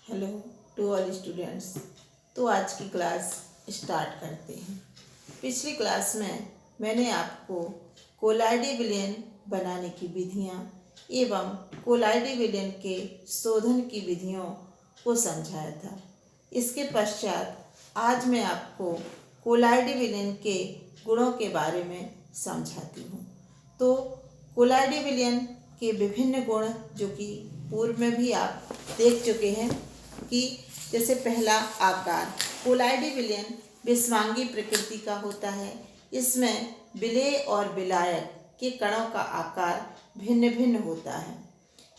Hello to all students. तो आज की क्लास स्टार्ट करते हैं। पिछली क्लास में मैंने आपको कोलाइडी विलयन बनाने की विधियां एवं कोलाइडी विलयन के शोधन की विधियों को समझाया था। इसके पश्चात आज मैं आपको कोलाइडी विलयन के गुणों के बारे में समझाती हूँ। तो कोलाइडी विलयन के विभिन्न गुण जो कि पूर्व में भी आप देख चुके हैं कि जैसे पहला आकार, कोलाइडी विलयन विषमांगी प्रकृति का होता है। इसमें विलेय और विलायक के कणों का आकार भिन्न भिन्न होता है।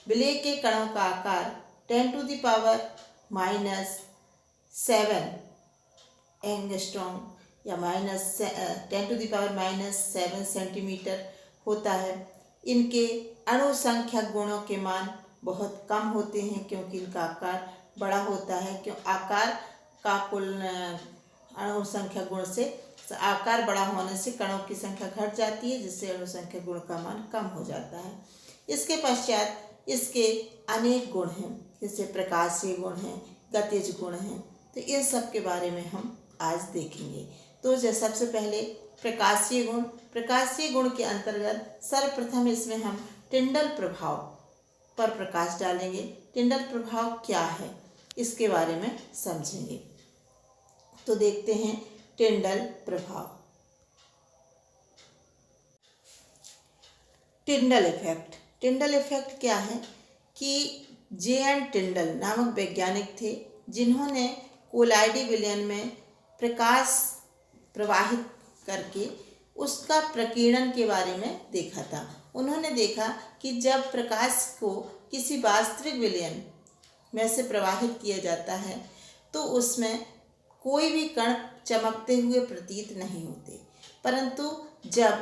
विलेय के कणों का आकार 10⁻⁻7 एंगस्ट्रॉम या -10⁻⁻7 सेंटीमीटर होता है। इनके अणुसंख्यक गुणों के मान बहुत कम होते हैं क्योंकि इनका आकार बड़ा होता है। क्यों आकार का कुल अणुसंख्यक गुण से आकार बड़ा होने से कणों की संख्या घट जाती है, जिससे अणुसंख्यक गुण का मान कम हो जाता है। इसके पश्चात इसके अनेक गुण हैं, जैसे प्रकाशीय गुण हैं, गतिज गुण हैं। तो इन सब के बारे में हम आज देखेंगे। तो सबसे पहले प्रकाशीय गुण। प्रकाशीय गुण के अंतर्गत सर्वप्रथम इसमें हम टिंडल प्रभाव पर प्रकाश डालेंगे। टिंडल प्रभाव क्या है इसके बारे में समझेंगे। तो देखते हैं टिंडल प्रभाव। Tyndall effect. टिंडल इफेक्ट क्या है कि जे.एन. टिंडल नामक वैज्ञानिक थे, जिन्होंने कोलाइडी विलयन में प्रकाश प्रवाहित करके उसका प्रकीर्णन के बारे में देखा था। उन्होंने देखा कि जब प्रकाश को किसी वास्तविक विलयन में से प्रवाहित किया जाता है तो उसमें कोई भी कण चमकते हुए प्रतीत नहीं होते, परंतु जब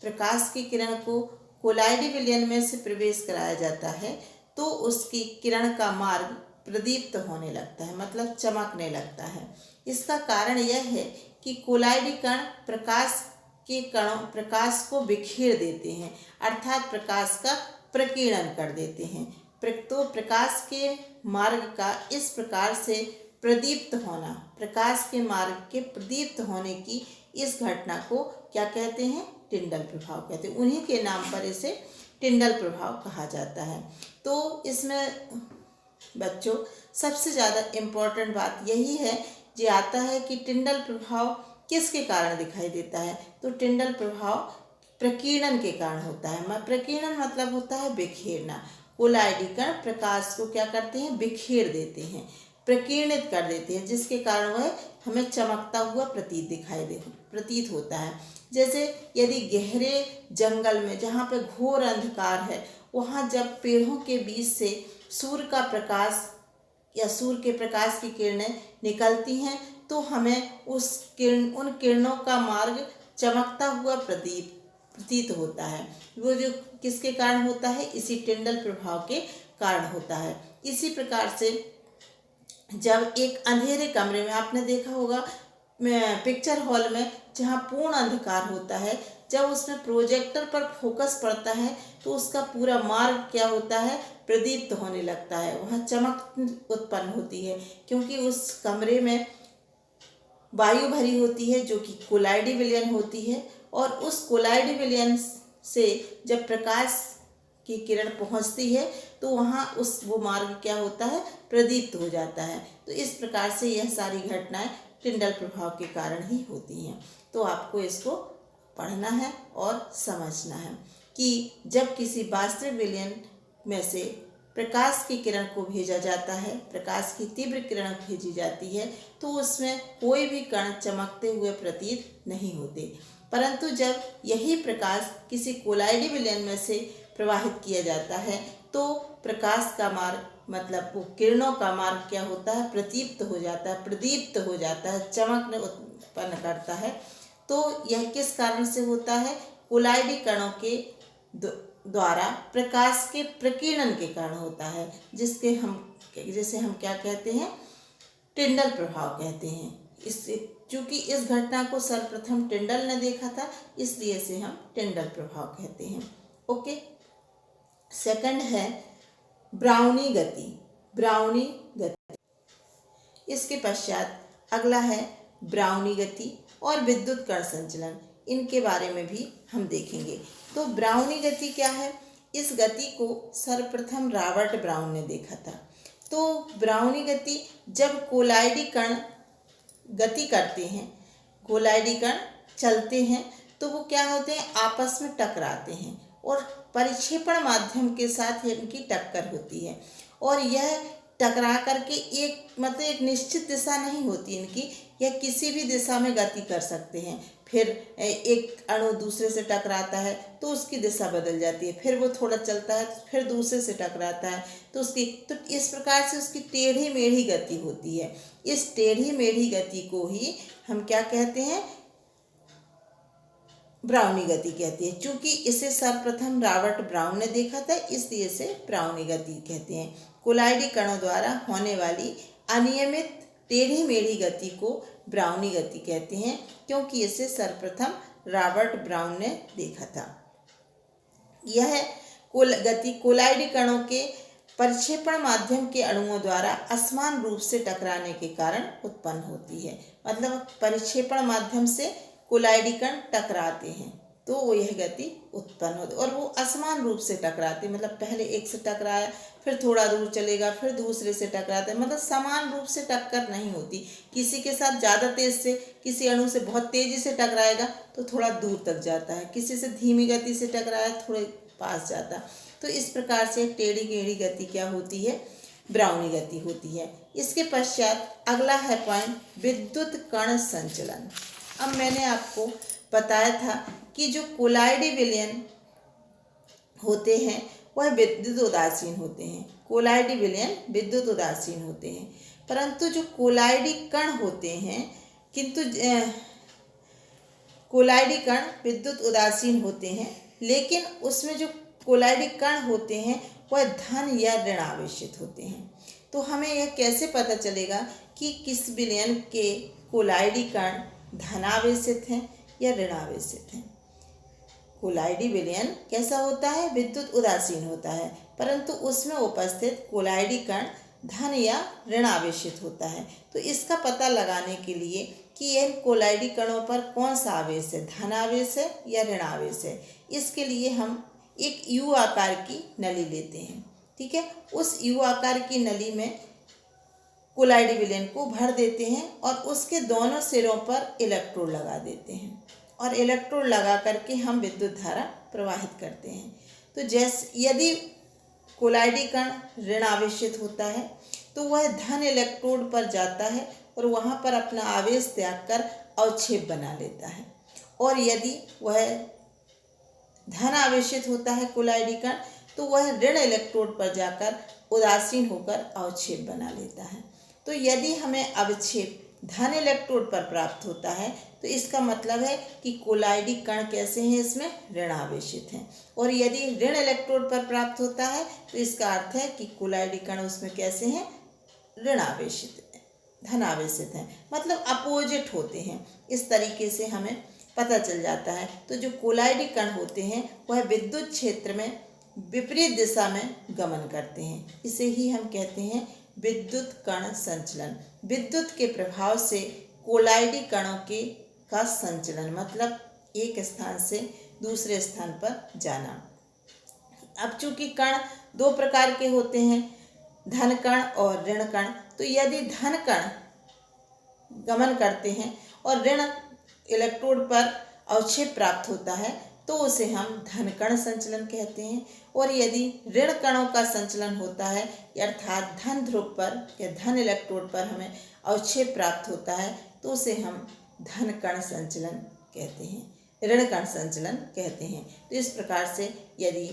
प्रकाश की किरण को कोलाइडी विलयन में से प्रवेश कराया जाता है तो उसकी किरण का मार्ग प्रदीप्त होने लगता है, मतलब चमकने लगता है। इसका कारण यह है कि कोलाइडी कण प्रकाश को बिखेर देते हैं, अर्थात प्रकाश का प्रकीर्णन कर देते हैं। तो प्रकाश के मार्ग का इस प्रकार से प्रदीप्त होना, प्रकाश के मार्ग के प्रदीप्त होने की इस घटना को क्या कहते हैं? टिंडल प्रभाव कहते हैं। उन्हीं के नाम पर इसे टिंडल प्रभाव कहा जाता है। तो इसमें बच्चों सबसे ज़्यादा इम्पोर्टेंट बात यही है जो आता है कि टिंडल प्रभाव किसके कारण दिखाई देता है। तो टिंडल प्रभाव प्रकीर्णन के कारण होता है। प्रकीर्णन मतलब होता है बिखेरना। कोलाइडी कण प्रकाश को क्या करते हैं? बिखेर देते हैं, प्रकीर्णित कर देते हैं, जिसके कारण वह हमें चमकता हुआ प्रतीत होता है। जैसे यदि गहरे जंगल में जहाँ पे घोर अंधकार है, वहाँ जब पेड़ों के बीच से सूर्य का प्रकाश या सूर्य के प्रकाश की किरणें निकलती हैं तो हमें उन किरणों का मार्ग चमकता हुआ प्रतीत होता है। वो जो किसके कारण होता है? इसी टिंडल प्रभाव के कारण होता है। इसी प्रकार से जब एक अंधेरे कमरे में, आपने देखा होगा पिक्चर हॉल में जहाँ पूर्ण अंधकार होता है, जब उसमें प्रोजेक्टर पर फोकस पड़ता है तो उसका पूरा मार्ग क्या होता है? प्रदीप्त होने लगता है, वहाँ चमक उत्पन्न होती है, क्योंकि उस कमरे में वायु भरी होती है जो कि कोलाइडी विलयन होती है। और उस कोलाइडी विलयन से जब प्रकाश की किरण पहुंचती है तो वहाँ वो मार्ग क्या होता है? प्रदीप्त हो जाता है। तो इस प्रकार से यह सारी घटनाएं टिंडल प्रभाव के कारण ही होती हैं। तो आपको इसको पढ़ना है और समझना है कि जब किसी वास्तविक विलयन में से प्रकाश की किरण को भेजा जाता है, प्रकाश की तीव्र किरण भेजी जाती है, तो उसमें कोई भी कण चमकते हुए प्रतीत नहीं होते, परंतु जब यही प्रकाश किसी कोलाइडी विलयन में से प्रवाहित किया जाता है तो प्रकाश का मार्ग, मतलब वो किरणों का मार्ग क्या होता है? प्रदीप्त हो जाता है, चमक उत्पन्न करता है। तो यह किस कारण से होता है? कोलाइडी कणों के द्वारा प्रकाश के प्रकीर्णन के कारण होता है, जिसे हम क्या कहते हैं? टिंडल प्रभाव कहते हैं। चूंकि इस घटना को सर्वप्रथम टिंडल ने देखा था, इसलिए इसे हम टिंडल प्रभाव कहते हैं। ओके। सेकंड है ब्राउनी गति। इसके पश्चात अगला है ब्राउनी गति और विद्युत कण संचलन। इनके बारे में भी हम देखेंगे। तो ब्राउनी गति क्या है? इस गति को सर्वप्रथम रॉबर्ट ब्राउन ने देखा था। तो ब्राउनी गति, जब कोलाइडी कण गति करते हैं, कोलाइडी कण चलते हैं, तो वो क्या होते हैं? आपस में टकराते हैं और परिक्षेपण माध्यम के साथ इनकी टक्कर होती है। और यह टकरा करके एक निश्चित दिशा नहीं होती इनकी, यह किसी भी दिशा में गति कर सकते हैं। फिर एक अणु दूसरे से टकराता है तो उसकी दिशा बदल जाती है, फिर वो थोड़ा चलता है तो फिर दूसरे से टकराता है तो इस प्रकार से उसकी टेढ़ी मेढ़ी गति होती है। इस टेढ़ी मेढ़ी गति को ही हम क्या कहते हैं? ब्राउनी गति कहते हैं। चूंकि इसे सर्वप्रथम रॉबर्ट ब्राउन ने देखा था, इसलिए इसे ब्राउनी गति कहते हैं। कोलाइडी कणों द्वारा होने वाली अनियमित टेढ़ी मेढ़ी गति को ब्राउनी गति कहते हैं, क्योंकि इसे सर्वप्रथम रॉबर्ट ब्राउन ने देखा था। यह गति कोलाइडी कणों के परिक्षेपण माध्यम के अणुओं द्वारा असमान रूप से टकराने के कारण उत्पन्न होती है। मतलब परिक्षेपण माध्यम से कोलाइडी कण टकराते हैं तो यह गति उत्पन्न होती है, और वो असमान रूप से टकराते हैं। मतलब पहले एक से टकराया, फिर थोड़ा दूर चलेगा, फिर दूसरे से टकराता है। मतलब समान रूप से टक्कर नहीं होती। किसी के साथ ज़्यादा तेज से, किसी अणु से बहुत तेज़ी से टकराएगा तो थोड़ा दूर तक जाता है, किसी से धीमी गति से टकराया थोड़े पास जाता। तो इस प्रकार से टेढ़ी मेढ़ी गति क्या होती है? ब्राउनी गति होती है। इसके पश्चात अगला है पॉइंट विद्युत कण संचलन। अब मैंने आपको बताया था कि जो कोलाइडी विलयन होते हैं वह विद्युत उदासीन होते हैं। कोलाइडी विलयन विद्युत उदासीन होते हैं, परंतु जो कोलाइडी कण होते हैं, कोलाइडी कण विद्युत उदासीन होते हैं, लेकिन उसमें जो कोलाइडी कण होते हैं वह धन या ऋण आवेशित होते हैं। तो हमें यह कैसे पता चलेगा कि किस विलयन के कोलाइडी कण धनावेशित हैं या ऋणावेशित हैं? कोलाइडी विलयन कैसा होता है? विद्युत उदासीन होता है, परंतु उसमें उपस्थित कोलाइडी कण धन या ऋणावेशित होता है। तो इसका पता लगाने के लिए कि यह कोलाइडी कणों पर कौन सा आवेश है, धनावेश है या ऋणावेश है, इसके लिए हम एक यू आकार की नली लेते हैं। ठीक है, उस यू आकार की नली में कोलाइडी विलयन को भर देते हैं और उसके दोनों सिरों पर इलेक्ट्रोड लगा देते हैं, और इलेक्ट्रोड लगा करके हम विद्युत धारा प्रवाहित करते हैं। तो जैसे यदि कोलाइडी कण ऋण आवेशित होता है तो वह धन इलेक्ट्रोड पर जाता है और वहाँ पर अपना आवेश त्याग कर अवक्षेप बना लेता है, और यदि वह धन आवेशित होता है कोलाइडी कण तो वह ऋण इलेक्ट्रोड पर जाकर उदासीन होकर अवक्षेप बना लेता है। तो यदि हमें अवक्षेप धन इलेक्ट्रोड पर प्राप्त होता है तो इसका मतलब है कि कोलाइडी कण कैसे हैं? इसमें ऋण आवेशित हैं। और यदि ऋण इलेक्ट्रोड पर प्राप्त होता है तो इसका अर्थ है कि कोलाइडी कण उसमें कैसे हैं? ऋण आवेशित हैं, धन आवेशित हैं, मतलब अपोजिट होते हैं। इस तरीके से हमें पता चल जाता है। तो जो कोलाइडी कण होते हैं वह विद्युत क्षेत्र में विपरीत दिशा में गमन करते हैं। इसे ही हम कहते हैं विद्युत कण संचलन। विद्युत के प्रभाव से कोलाइडी कणों का संचलन, मतलब एक स्थान से दूसरे स्थान पर जाना। अब चूंकि कण दो प्रकार के होते हैं, धन कण और ऋण कण, तो यदि धन कण गमन करते हैं और ऋण इलेक्ट्रोड पर अवक्षेप प्राप्त होता है तो उसे हम धन कण संचलन कहते हैं। और यदि ऋण कणों का संचलन होता है, अर्थात धन ध्रुव पर या धन इलेक्ट्रोड पर हमें अवक्षेप प्राप्त होता है तो उसे हम धन कण संचलन कहते हैं, ऋण कण संचलन कहते हैं। तो इस प्रकार से यदि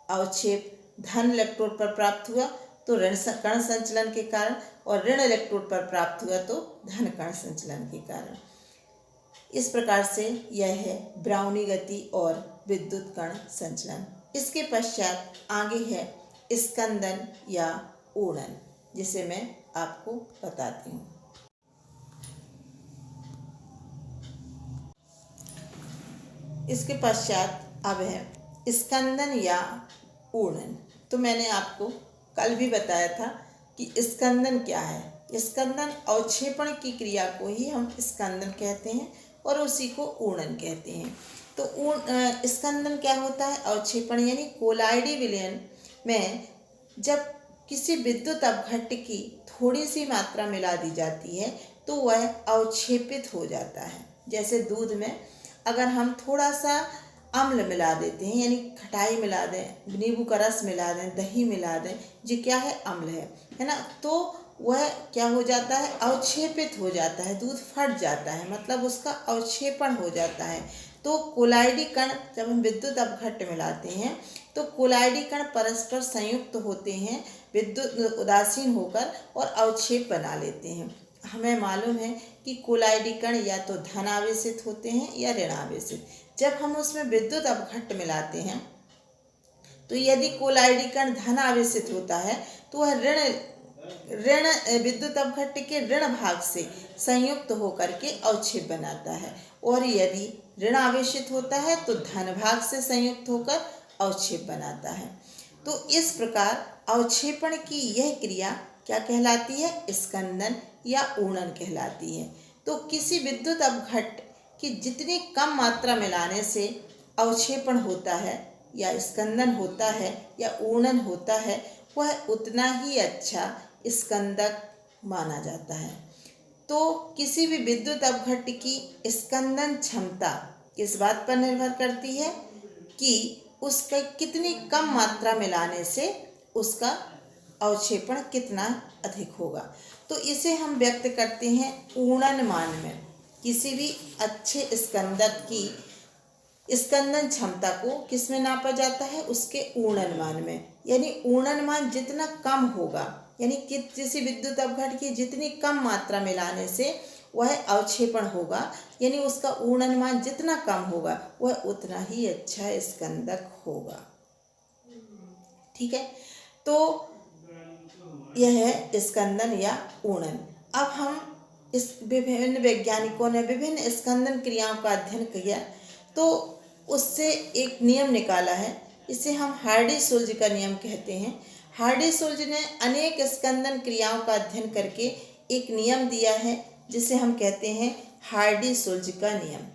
अवक्षेप धन इलेक्ट्रोड पर प्राप्त हुआ तो ऋण कण संचलन के कारण, और ऋण इलेक्ट्रोड पर प्राप्त हुआ तो धन कण संचलन के कारण। इस प्रकार से यह है ब्राउनी गति और विद्युत कण संचलन। इसके पश्चात आगे है स्कंदन या ऊर्णन, जिसे मैं आपको बताती हूँ। इसके पश्चात अब है स्कंदन या ऊर्णन। तो मैंने आपको कल भी बताया था कि स्कंदन क्या है। स्कंदन अवक्षेपण की क्रिया को ही हम स्कंदन कहते हैं और उसी को ऊर्णन कहते हैं। तो स्कंदन क्या होता है? अवक्षेपण यानी कोलाइडी विलयन में जब किसी विद्युत अपघट्य की थोड़ी सी मात्रा मिला दी जाती है तो वह अवक्षेपित हो जाता है। जैसे दूध में अगर हम थोड़ा सा अम्ल मिला देते हैं, यानी खटाई मिला दें, नींबू का रस मिला दें, दही मिला दें, ये क्या है? अम्ल है ना। तो वह क्या हो जाता है? अवक्षेपित हो जाता है, दूध फट जाता है, मतलब उसका अवक्षेपण हो जाता है। तो कोलाइडी कण जब हम विद्युत अपघट्य मिलाते हैं तो कोलाइडी कण परस्पर संयुक्त होते हैं विद्युत उदासीन होकर और अवक्षेप बना लेते हैं। हमें मालूम है कि कोलाइडी कण या तो धन आवेशित होते हैं या ऋण आवेशित। जब हम उसमें विद्युत अपघट्य मिलाते हैं तो यदि कोलाइडी कण धन आवेशित होता है तो वह ऋण विद्युत अपघट्य के ऋण भाग से संयुक्त होकर के अवक्षेप बनाता है, और यदि ऋण आवेशित होता है तो धन भाग से संयुक्त होकर अवक्षेप बनाता है। तो इस प्रकार अवक्षेपण की यह क्रिया क्या कहलाती है? स्कंदन या ऊर्णन कहलाती है। तो किसी विद्युत अपघट्य की जितनी कम मात्रा मिलाने से अवक्षेपण होता है या स्कंदन होता है या ऊर्णन होता है, वह उतना ही अच्छा स्कंदक माना जाता है। तो किसी भी विद्युत अपघट्य की स्कंदन क्षमता किस बात पर निर्भर करती है? कि उसका कितनी कम मात्रा मिलाने से उसका अवक्षेपण कितना अधिक होगा। तो इसे हम व्यक्त करते हैं ऊर्णन मान में। किसी भी अच्छे स्कंदक की स्कंदन क्षमता को किस में नापा जाता है? उसके ऊर्णन मान में। यानी ऊर्णन मान जितना कम होगा, यानी कि किसी विद्युत अपघट्य की जितनी कम मात्रा मिलाने से वह अवक्षेपण होगा, यानी उसका ऊर्णन मान जितना कम होगा वह उतना ही अच्छा स्कंदक होगा। ठीक है, तो यह है स्कंदन या ऊर्णन। अब हम इस विभिन्न वैज्ञानिकों ने विभिन्न स्कंदन क्रियाओं का अध्ययन किया तो उससे एक नियम निकाला है, इसे हम हार्डी-सुल्ज का नियम कहते हैं। हार्डी-सुल्ज ने अनेक स्कंदन क्रियाओं का अध्ययन करके एक नियम दिया है जिसे हम कहते हैं हार्डी-सुल्ज का नियम।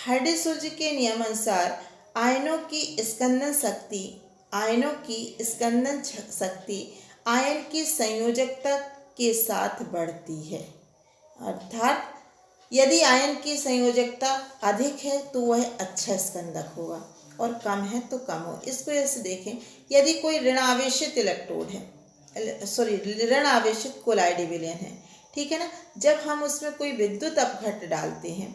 हार्डी-सुल्ज के नियमानुसार आयनों की स्कंदन शक्ति आयन की संयोजकता के साथ बढ़ती है। अर्थात यदि आयन की संयोजकता अधिक है तो वह अच्छा स्कंदक होगा और कम है तो कम हो। इसको ऐसे देखें, यदि कोई ऋण आवेशित इलेक्ट्रोड है, ऋण आवेशित कोलाइडी विलयन है, ठीक है ना। जब हम उसमें कोई विद्युत अपघट्य डालते हैं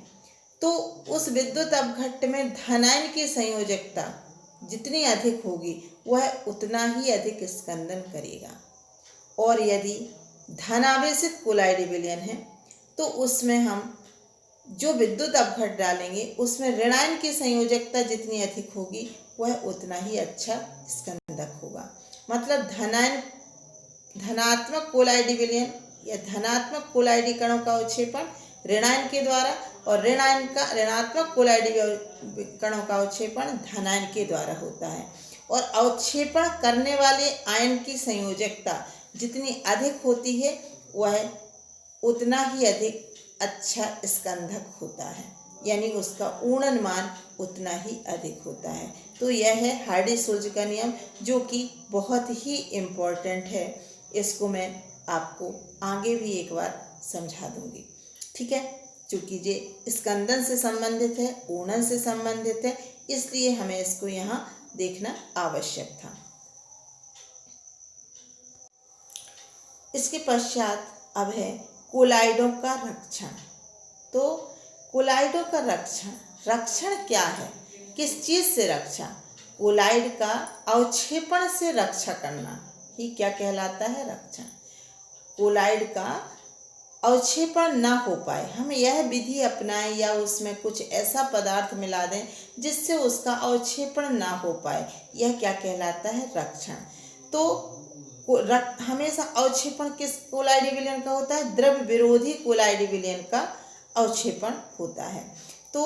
तो उस विद्युत अपघट्य में धनायन की संयोजकता जितनी अधिक होगी वह उतना ही अधिक स्कंदन करेगा, और यदि धनावेशित कोलाइडी विलयन है तो उसमें हम जो विद्युत अपघट्य डालेंगे उसमें ऋणायन की संयोजकता जितनी अधिक होगी वह उतना ही अच्छा स्कंदक होगा। मतलब धनात्मक कोलाइडी विलयन या धनात्मक कोलाइडी कणों का अवक्षेपण ऋणायन के द्वारा और ऋणात्मक कोलाइडी कणों का अवक्षेपण धनायन के द्वारा होता है, और अवक्षेपण करने वाले आयन की संयोजकता जितनी अधिक होती है वह उतना ही अधिक अच्छा स्कंदक होता है, यानी उसका ऊर्णन मान उतना ही अधिक होता है। तो यह है हार्डी-सुल्ज का नियम जो कि बहुत ही इम्पोर्टेंट है। इसको मैं आपको आगे भी एक बार समझा दूंगी, ठीक है। चूँकि ये स्कंदन से संबंधित है, ऊर्णन से संबंधित है, इसलिए हमें इसको यहाँ देखना आवश्यक था। इसके पश्चात अब है कोलाइडों का रक्षण। तो कोलाइडों का रक्षण क्या है? किस चीज़ से रक्षा? कोलाइड का अवक्षेपण से रक्षा करना ही क्या कहलाता है? रक्षण। कोलाइड का अवक्षेपण ना हो पाए, हम यह विधि अपनाएं या उसमें कुछ ऐसा पदार्थ मिला दें जिससे उसका अवक्षेपण ना हो पाए, यह क्या कहलाता है? रक्षण। तो हमेशा अवक्षेपण किस कोलाइडी विलयन का होता है? द्रव विरोधी कोलाइडी विलयन का अवक्षेपण होता है। तो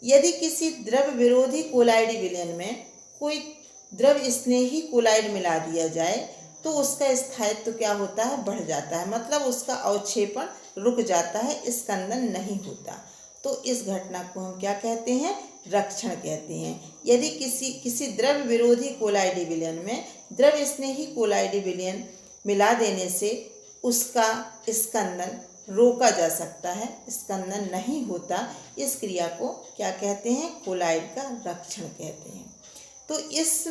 यदि किसी द्रव विरोधी कोलाइडी विलयन में कोई द्रव स्नेही कोलाइड मिला दिया जाए तो उसका स्थायित्व क्या होता है, बढ़ जाता है, मतलब उसका अवक्षेपण रुक जाता है, स्कंदन नहीं होता। तो इस घटना को हम क्या कहते हैं, रक्षण कहते हैं। यदि किसी द्रव विरोधी कोलाइडी विलयन में द्रव स्नेही कोलाइडी विलयन मिला देने से उसका स्कंदन रोका जा सकता है, स्कंदन नहीं होता, इस क्रिया को क्या कहते हैं, कोलाइड का रक्षण कहते हैं। तो इस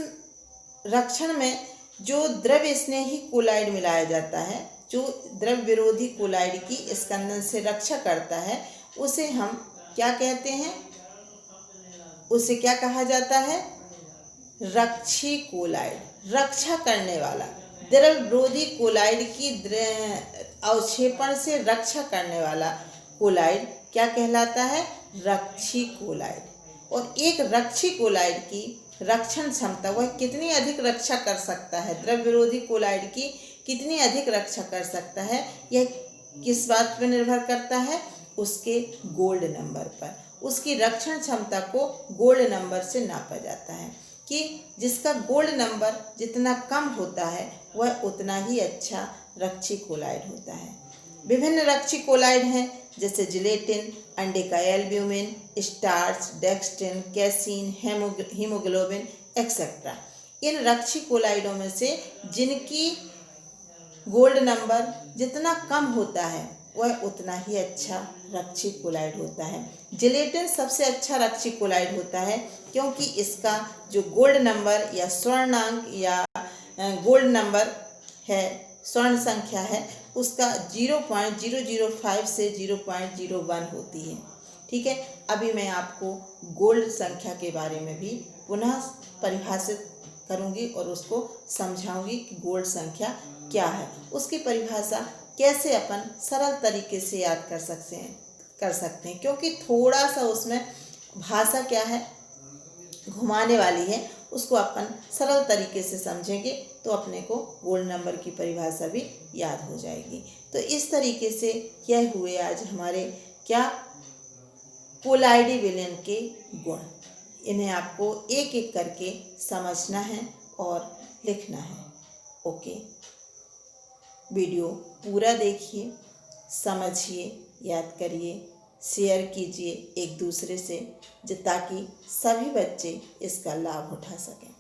रक्षण में जो द्रव स्नेही कोलाइड मिलाया जाता है, जो द्रव विरोधी कोलाइड की स्कंदन से रक्षा करता है, उसे हम क्या कहते हैं, उसे क्या कहा जाता है, रक्षी कोलाइड, रक्षा करने वाला। द्रव विरोधी कोलाइड की अवक्षेपण से रक्षा करने वाला कोलाइड क्या कहलाता है, रक्षी कोलाइड। और एक रक्षी कोलाइड की रक्षण क्षमता, वह कितनी अधिक रक्षा कर सकता है, द्रव विरोधी कोलाइड की कितनी अधिक रक्षा कर सकता है, यह किस बात पर निर्भर करता है, उसके गोल्ड नंबर पर। उसकी रक्षण क्षमता को गोल्ड नंबर से नापा जाता है कि जिसका गोल्ड नंबर जितना कम होता है वह उतना ही अच्छा रक्षी कोलाइड होता है। विभिन्न रक्षी कोलाइड हैं, जैसे जिलेटिन, अंडे का albumin, starch, dextrin, casein, haemoglobin etcetera. इन रक्षी कोलाइडों में से जिनकी गोल्ड नंबर जितना कम होता है वह उतना ही अच्छा रक्षी कोलाइड होता है। जिलेटिन सबसे अच्छा रक्षी कोलाइड होता है क्योंकि इसका जो गोल्ड नंबर या स्वर्णांक या गोल्ड नंबर है, स्वर्ण संख्या है, उसका 0.005 से 0.01 होती है। ठीक है, अभी मैं आपको गोल्ड संख्या के बारे में भी पुनः परिभाषित करूंगी और उसको समझाऊंगी कि गोल्ड संख्या क्या है, उसकी परिभाषा कैसे अपन सरल तरीके से याद कर सकते हैं, क्योंकि थोड़ा सा उसमें भाषा क्या है, घुमाने वाली है। उसको अपन सरल तरीके से समझेंगे तो अपने को गोल्ड नंबर की परिभाषा भी याद हो जाएगी। तो इस तरीके से यह हुए आज हमारे क्या, कोलाइडी विलयन के गुण। इन्हें आपको एक एक करके समझना है और लिखना है। ओके, वीडियो पूरा देखिए, समझिए, याद करिए, शेयर कीजिए एक दूसरे से, ताकि सभी बच्चे इसका लाभ उठा सकें।